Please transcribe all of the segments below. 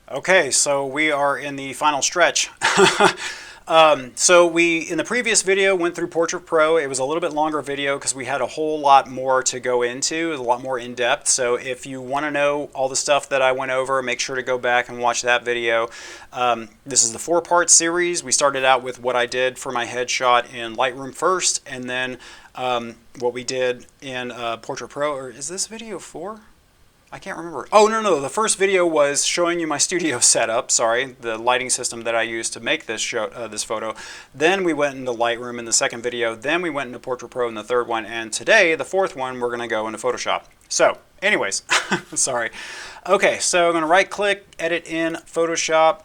Okay, so we are in the final stretch. So we, in the previous video, went through Portrait Pro. It was a little bit longer video because we had a whole lot more to go into, a lot more in depth. So if you want to know all the stuff that I went over, make sure to go back and watch that video. This is the 4-part series. We started out with what I did for my headshot in Lightroom first, and then what we did in Portrait Pro. Or is this video 4? I can't remember. Oh, no. The first video was showing you my studio setup. Sorry, the lighting system that I used to make this this photo. Then we went into Lightroom in the second video. Then we went into Portrait Pro in the third one. And today, the fourth one, we're going to go into Photoshop. So, anyways, sorry. Okay, so I'm going to right-click, edit in Photoshop.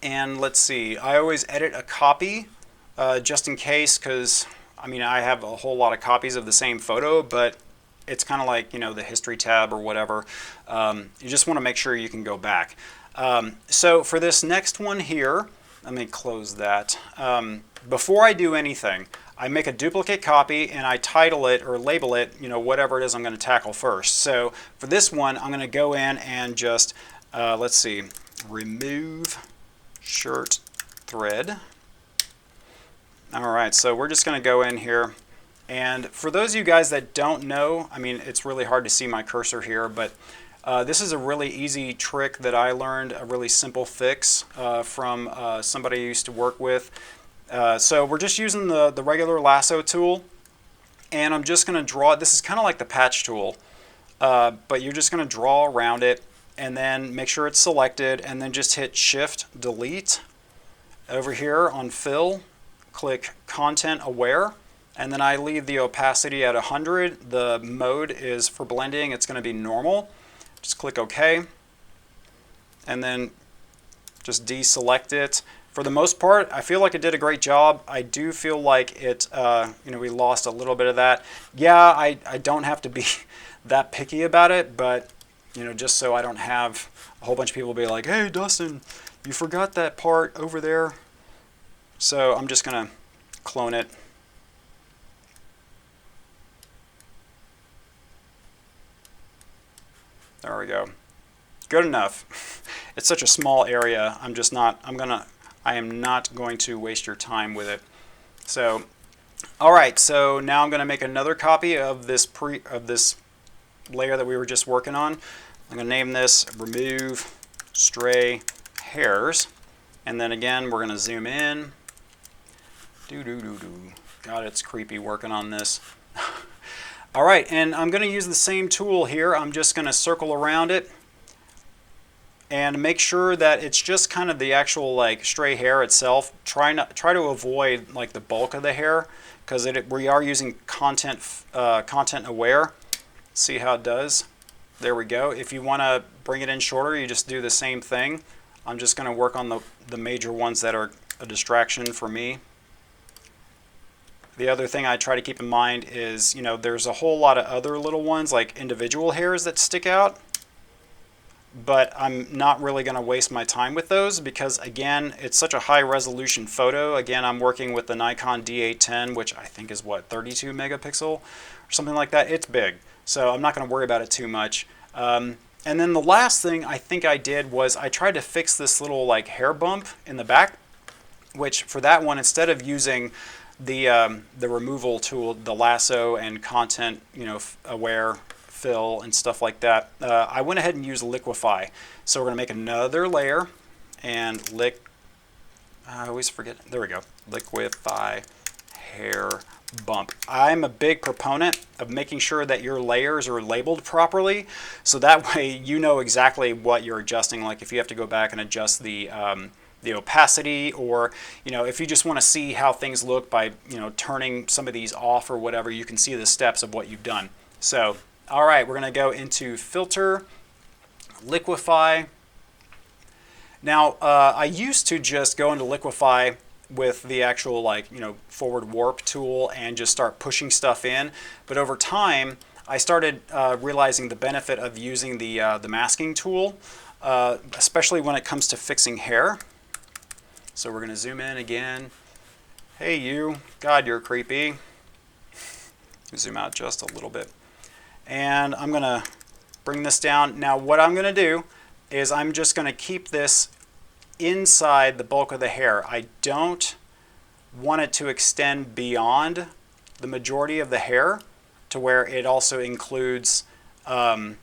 And let's see. I always edit a copy just in case, because, I mean, I have a whole lot of copies of the same photo, but it's kind of like, you know, the history tab or whatever. You just want to make sure you can go back. So for this next one here, let me close that. Before I do anything, I make a duplicate copy and I title it or label it, you know, whatever it is I'm going to tackle first. So for this one, I'm going to go in and just, let's see, remove shirt thread. All right, so we're just going to go in here. And for those of you guys that don't know, I mean, it's really hard to see my cursor here, but this is a really easy trick that I learned, a really simple fix from somebody I used to work with. So we're just using the regular lasso tool, and I'm just going to draw. This is kind of like the patch tool, but you're just going to draw around it, and then make sure it's selected, and then just hit Shift Delete. Over here on Fill, click Content Aware. And then I leave the opacity at 100. The mode is for blending. It's going to be normal. Just click OK. And then just deselect it. For the most part, I feel like it did a great job. I do feel like it, you know, we lost a little bit of that. Yeah, I don't have to be that picky about it, but, you know, just so I don't have a whole bunch of people be like, hey, Dustin, you forgot that part over there. So I'm just going to clone it. There we go. Good enough. It's such a small area. I am not going to waste your time with it. So, all right. So now I'm going to make another copy of this layer that we were just working on. I'm going to name this Remove Stray Hairs, and then again we're going to zoom in. God, it's creepy working on this. All right, and I'm going to use the same tool here. I'm just going to circle around it and make sure that it's just kind of the actual like stray hair itself. Try to avoid like the bulk of the hair, because we are using content aware. See how it does? There we go. If you want to bring it in shorter, you just do the same thing. I'm just going to work on the major ones that are a distraction for me. The other thing I try to keep in mind is, you know, there's a whole lot of other little ones like individual hairs that stick out, but I'm not really going to waste my time with those because, again, it's such a high resolution photo. Again, I'm working with the Nikon D810, which I think is what, 32 megapixel or something like that. It's big, so I'm not going to worry about it too much. And then the last thing I think I did was I tried to fix this little like hair bump in the back, which for that one, instead of using the removal tool, the lasso and content, you know, aware fill and stuff like that, I went ahead and used Liquify. So we're going to make another layer and I always forget. There we go. Liquify hair bump. I'm a big proponent of making sure that your layers are labeled properly, so that way you know exactly what you're adjusting. Like if you have to go back and adjust the opacity, or, you know, if you just want to see how things look by, you know, turning some of these off or whatever, you can see the steps of what you've done. So, all right, we're going to go into Filter, Liquify. Now, I used to just go into Liquify with the actual, like, you know, forward warp tool and just start pushing stuff in, but over time I started realizing the benefit of using the masking tool, especially when it comes to fixing hair. So we're going to zoom in again. Hey you, God, you're creepy. Zoom out just a little bit. And I'm going to bring this down. Now what I'm going to do is I'm just going to keep this inside the bulk of the hair. I don't want it to extend beyond the majority of the hair to where it also includes like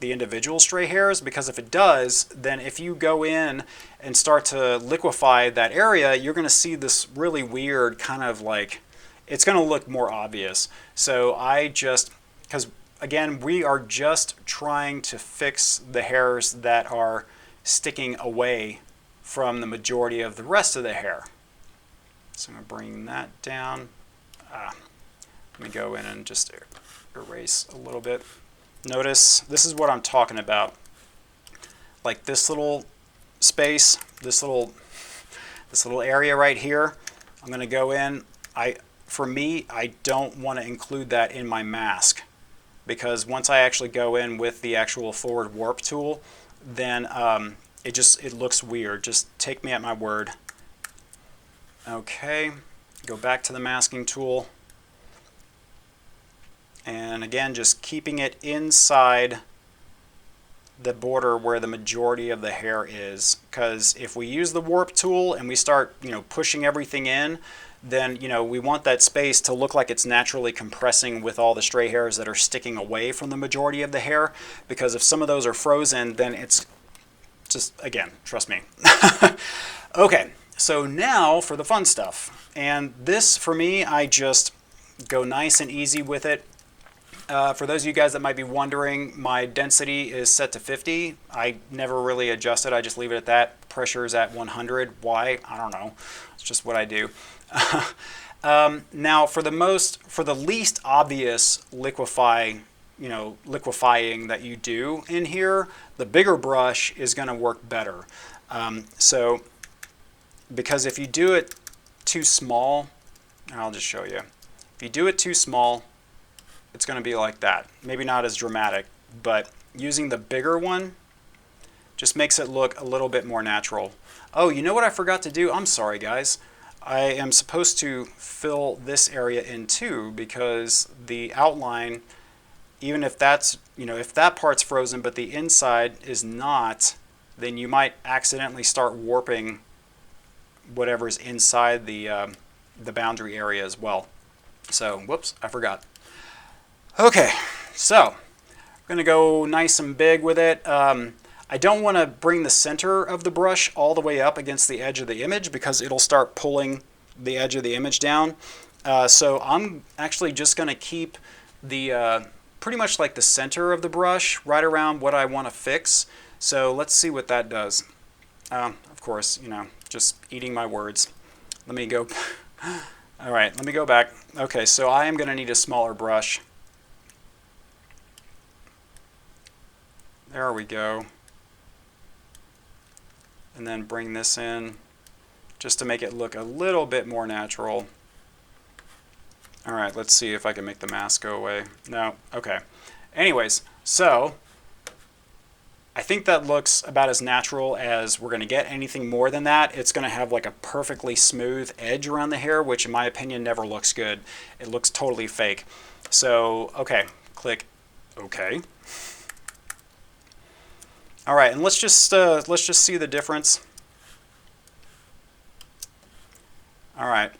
the individual stray hairs, because if it does, then if you go in and start to liquefy that area, you're going to see this really weird kind of like, it's going to look more obvious. So because again, we are just trying to fix the hairs that are sticking away from the majority of the rest of the hair. So I'm going to bring that down. Let me go in and just erase a little bit. Notice, this is what I'm talking about. Like this little space, this little area right here, I'm going to go in. For me, I don't want to include that in my mask, because once I actually go in with the actual forward warp tool, then it looks weird. Just take me at my word. Okay, go back to the masking tool. And again, just keeping it inside the border where the majority of the hair is. Because if we use the warp tool and we start, pushing everything in, then, we want that space to look like it's naturally compressing with all the stray hairs that are sticking away from the majority of the hair. Because if some of those are frozen, then it's just, again, trust me. Okay, so now for the fun stuff. And this, for me, I just go nice and easy with it. For those of you guys that might be wondering, my density is set to 50. I never really adjust it. I just leave it at that. Pressure is at 100. Why? I don't know. It's just what I do. Now, for the least obvious liquifying that you do in here, the bigger brush is going to work better. So, because if you do it too small, I'll just show you. If you do it too small, it's going to be like that. Maybe not as dramatic, but using the bigger one just makes it look a little bit more natural. Oh, you know what I forgot to do? I'm sorry, guys. I am supposed to fill this area in too, because the outline, even if that's, if that part's frozen but the inside is not, then you might accidentally start warping whatever's inside the boundary area as well. So, whoops, I forgot. Okay, so I'm going to go nice and big with it. I don't want to bring the center of the brush all the way up against the edge of the image, because it'll start pulling the edge of the image down. So I'm actually just going to keep the pretty much like the center of the brush right around what I want to fix. So let's see what that does. Of course, just eating my words. Let me go. All right, let me go back. Okay, so I am going to need a smaller brush. There we go. And then bring this in just to make it look a little bit more natural. All right, let's see if I can make the mask go away. No, okay. Anyways, so I think that looks about as natural as we're going to get. Anything more than that, it's going to have like a perfectly smooth edge around the hair, which in my opinion never looks good. It looks totally fake. So, okay, click OK. All right, and let's just see the difference. All right,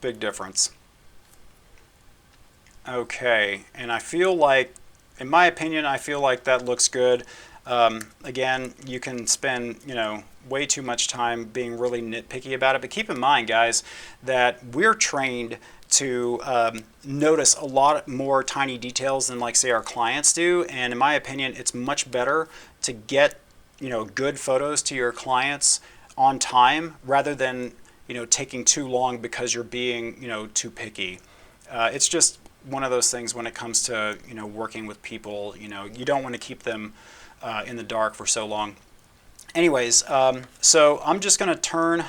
big difference. Okay, and I feel like, in my opinion, I feel like that looks good. Again, you can spend, way too much time being really nitpicky about it, but keep in mind, guys, that we're trained to notice a lot more tiny details than, like, say, our clients do. And in my opinion, it's much better to get, good photos to your clients on time rather than, taking too long because you're being, too picky. It's just one of those things when it comes to, working with people. You don't want to keep them in the dark for so long. Anyways, so I'm just going to turn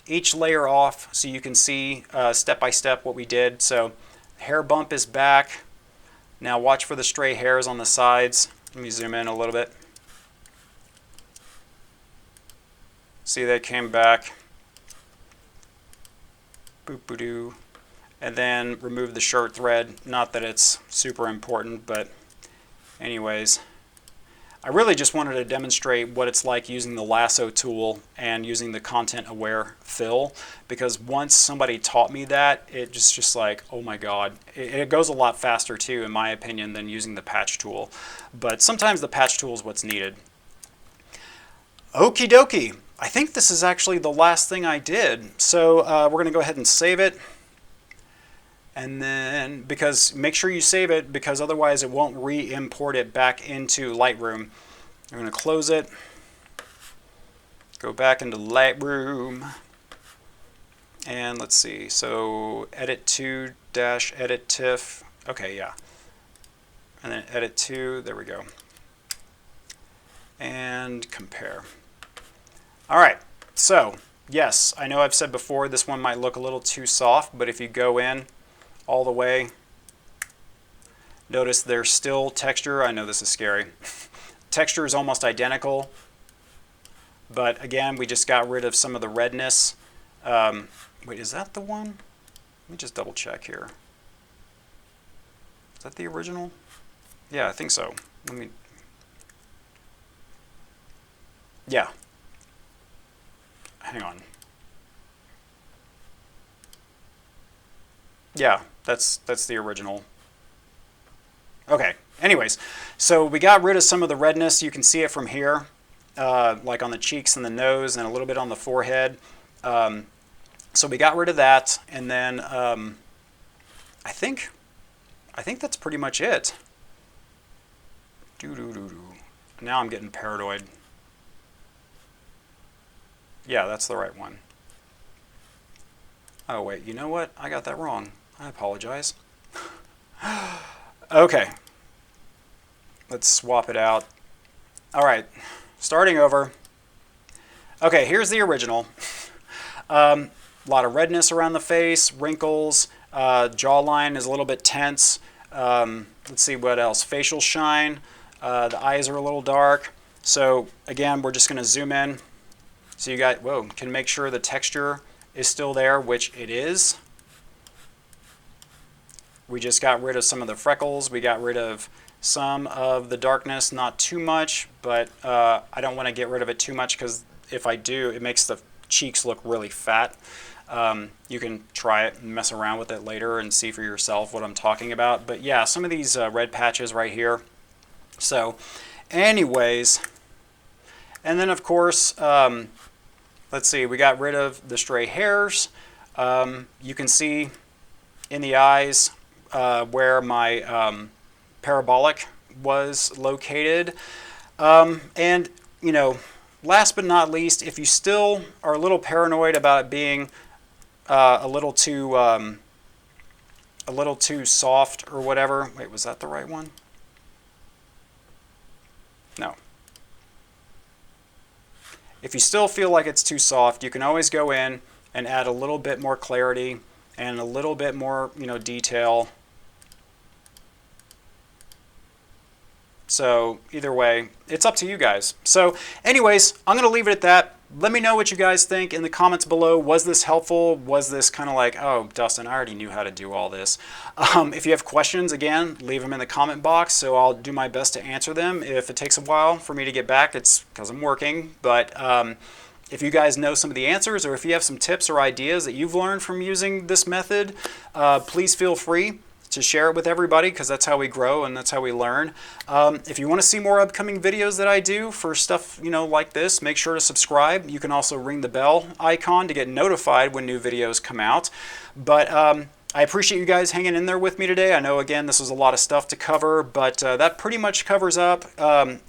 each layer off so you can see step by step what we did. So hair bump is back. Now watch for the stray hairs on the sides. Let me zoom in a little bit. See, they came back. Boop-a-doo. And then remove the shirt thread. Not that it's super important, but anyways, I really just wanted to demonstrate what it's like using the lasso tool and using the content aware fill, because once somebody taught me that, it just like, oh my god, it goes a lot faster too, in my opinion, than using the patch tool. But sometimes the patch tool is what's needed. Okie dokie. I think this is actually the last thing I did. So we're going to go ahead and save it. And then, because make sure you save it, because otherwise it won't re-import it back into Lightroom. I'm going to close it. Go back into Lightroom. And let's see. So edit to dash edit TIFF. Okay, yeah. And then edit to, there we go. And compare. All right, so yes, I know I've said before this one might look a little too soft, but if you go in all the way, notice there's still texture. I know this is scary. Texture is almost identical, but again, we just got rid of some of the redness. Wait, is that the one? Let me just double check here. Is that the original? Yeah, I think so. Let me. Yeah. Hang on. Yeah, that's the original. Okay, anyways, so we got rid of some of the redness. You can see it from here, like on the cheeks and the nose and a little bit on the forehead. So we got rid of that, and then I think that's pretty much it. Now I'm getting paranoid. Yeah, that's the right one. Oh wait, you know what? I got that wrong. I apologize. Okay. Let's swap it out. All right, starting over. Okay, here's the original. A lot of redness around the face, wrinkles, jawline is a little bit tense. Let's see what else. Facial shine. The eyes are a little dark. So again, we're just going to zoom in. So you got, whoa, can make sure the texture is still there, which it is. We just got rid of some of the freckles. We got rid of some of the darkness, not too much, but I don't want to get rid of it too much, because if I do, it makes the cheeks look really fat. You can try it and mess around with it later and see for yourself what I'm talking about. But yeah, some of these red patches right here. So anyways, and then of course, let's see, we got rid of the stray hairs. You can see in the eyes where my parabolic was located. And, you know, last but not least, if you still are a little paranoid about it being a little too soft or whatever. Wait, was that the right one? No. If you still feel like it's too soft, you can always go in and add a little bit more clarity and a little bit more, you know, detail. So either way, it's up to you guys. So anyways, I'm going to leave it at that. Let me know what you guys think in the comments below. Was this helpful? Was this kind of like, oh, Dustin, I already knew how to do all this. If you have questions, again, leave them in the comment box, so I'll do my best to answer them. If it takes a while for me to get back, it's because I'm working. But if you guys know some of the answers, or if you have some tips or ideas that you've learned from using this method, please feel free to share it with everybody, because that's how we grow and that's how we learn. If you want to see more upcoming videos that I do for stuff, you know, like this, make sure to subscribe. You can also ring the bell icon to get notified when new videos come out. But I appreciate you guys hanging in there with me today. I know, again, this was a lot of stuff to cover, but that pretty much covers up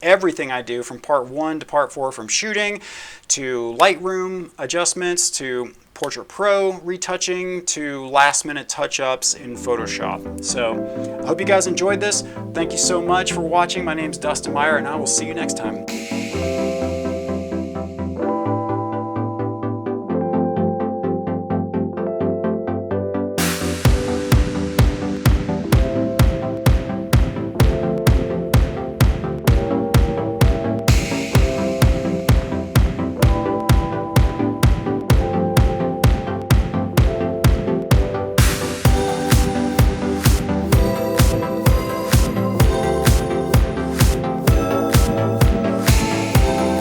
everything I do from part 1 to part 4, from shooting to Lightroom adjustments to Portrait Pro retouching to last-minute touch-ups in Photoshop. So I hope you guys enjoyed this. Thank you so much for watching. My name's Dustin Meyer, and I will see you next time.